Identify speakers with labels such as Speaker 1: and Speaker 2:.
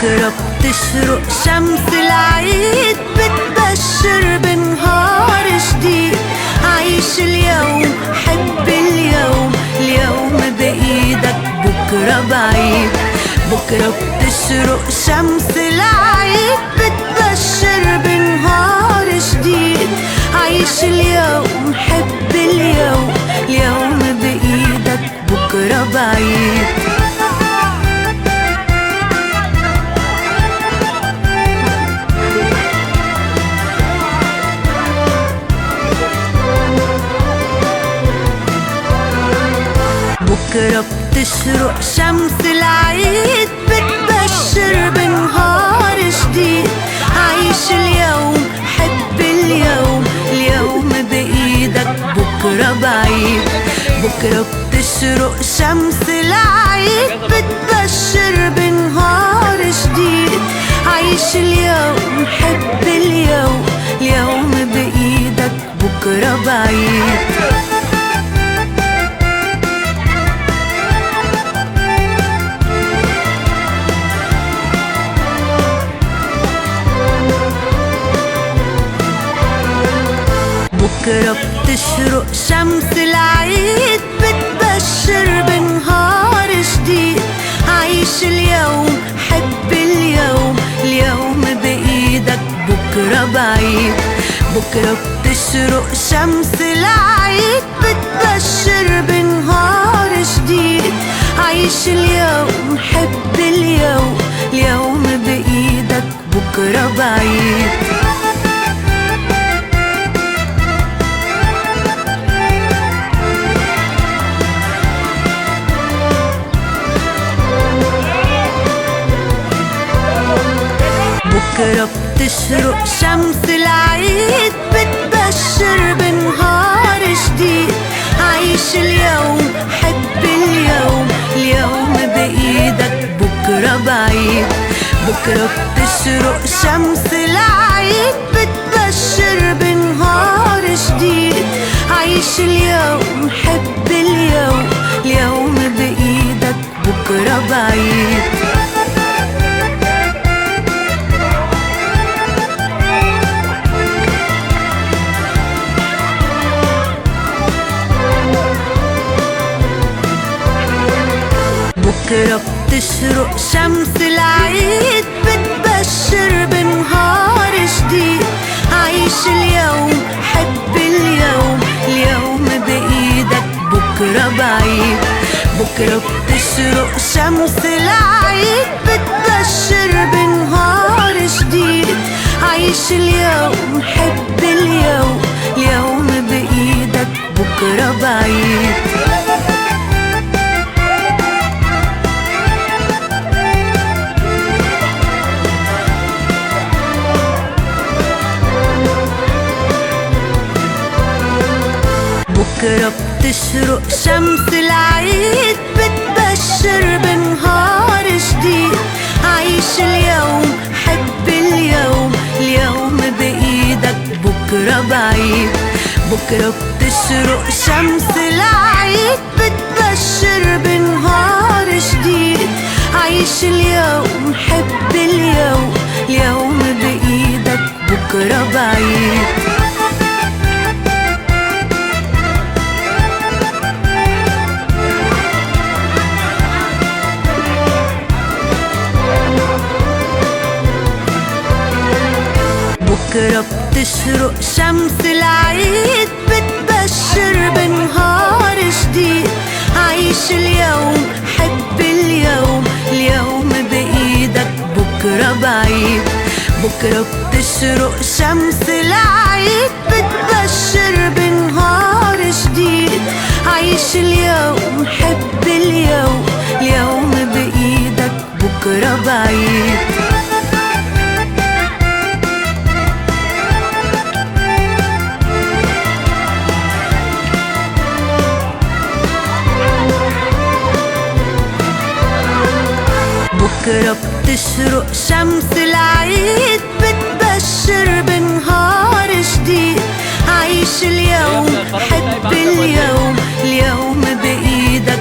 Speaker 1: بكرة بتشرق شمس العيد، بتبشر بنهار جديد. عيش اليوم، حب اليوم، اليوم بإيدك بكرة بعيد. بكرة بتشرق شمس العيد، بتبشر بنهار جديد. عيش اليوم، حب اليوم، اليوم بإيدك بكرة بعيد. بكرة بتشرق شمس العيد، بتبشر بنهار جديد. عيش اليوم، حب اليوم، اليوم بإيدك بكرة بعيد. بكرة بتشرق شمس العيد، بتبشر بنهار جديد. عيش اليوم، حب اليوم، اليوم بإيدك بكرة بعيد. بكرة بتشرق شمس العيد، بتبشر بنهار جديد. عيش اليوم، حب اليوم، اليوم بإيدك بكرة بعيد. بكرة بتشرق شمس العيد، بتبشر بنهار جديد. عيش اليوم، حب اليوم، اليوم بإيدك بكرة بعيد. بكرة بتشرق شمس العيد، بتبشر بنهار جديد. عيش اليوم، حب اليوم، اليوم بإيدك بكرة بعيد. بكرة بتشرق شمس العيد، بتبشر بنهار جديد. عيش اليوم، حب اليوم، اليوم بإيدك بكرة بعيد. بكرة بتشرق شمس العيد، بتبشر بنهار جديد. عيش اليوم، حب اليوم، اليوم بإيدك بكرة بعيد. بكرة بتشرق شمس العيد، بتبشر بنهار جديد. عيش اليوم، حب اليوم، اليوم بإيدك بكرة بعيد. بكرة بتشرق شمس العيد، بتبشر بنهار جديد. عيش اليوم، حب اليوم، اليوم بإيدك بكرة بعيد. بكرة بتشرق شمس العيد، بتبشر بنهار جديد. عيش اليوم، حب اليوم، اليوم بإيدك بكرة بعيد. بكرة بتشرق شمس العيد، بتبشر بنهار جديد. عيش اليوم، حب اليوم، اليوم بإيدك بكرة بعيد. بكرة بتشرق شمس العيد، بتبشر بنهار جديد. عيش اليوم، حب اليوم، اليوم بإيدك بكرة بعيد. بكرة بتشرق شمس العيد، بتبشر بنهار جديد. عيش اليوم، حب اليوم، اليوم بإيدك